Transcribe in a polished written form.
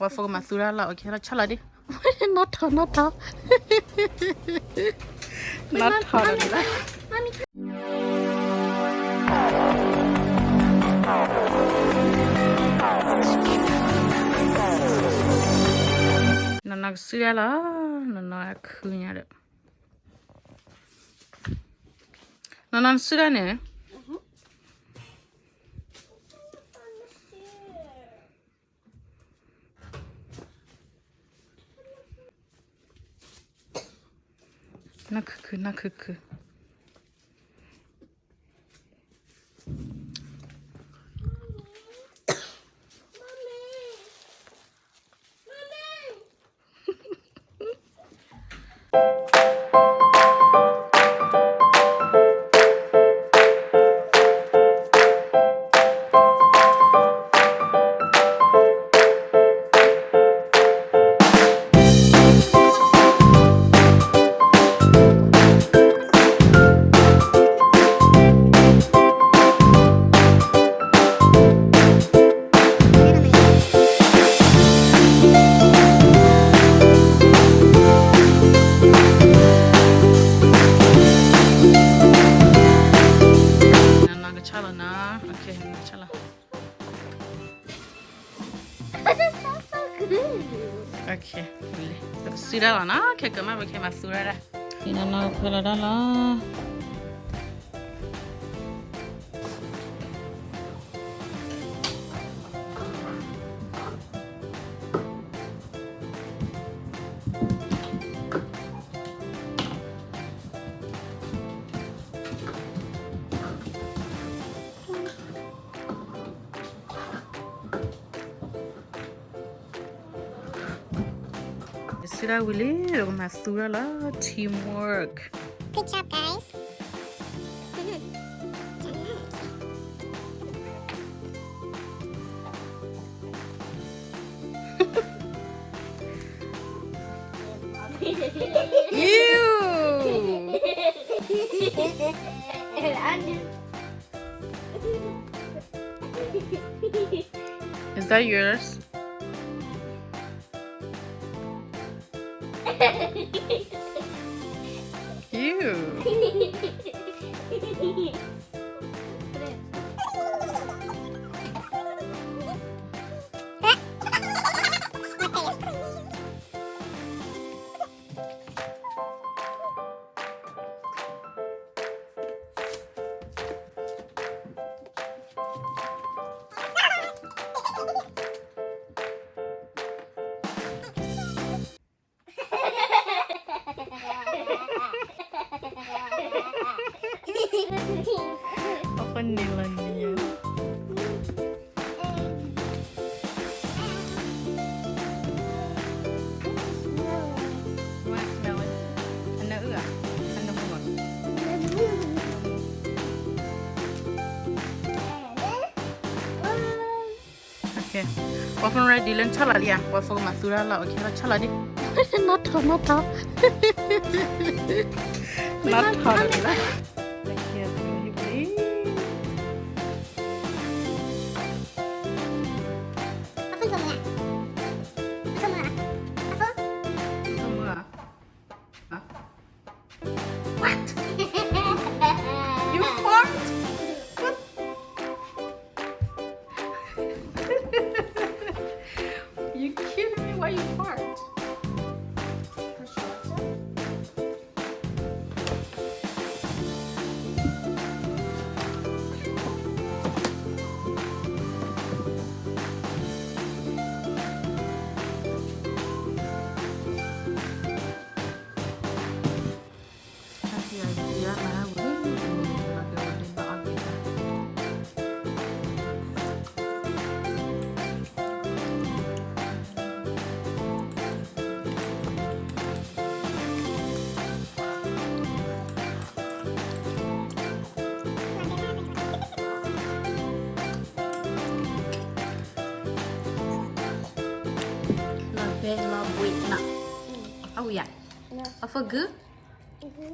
What for my sura la? Okay, la chala di. Not her, not her. Not her. Nana sura la, nana kunya de. Nana sura ne? Na kuku. Chala na. Okay, chala. That sounds so good. Okay, sura la na. Okay, kama bake ma sura la. Ina na pala la. Sura wili, ma sura la. Teamwork. Good job, guys. Ew! Is that yours? Ew. Apa nila niya? Wanna smell it? Ano uya? Ano mo? Okay. Wafan ready lan chala liya. Wafan masura la. Okay, la chala di. Not her. Not her. Okay, please. What? You fart? What? You kidding me? Why you fart? Bella buena. Oh yeah. Apa good? Okay.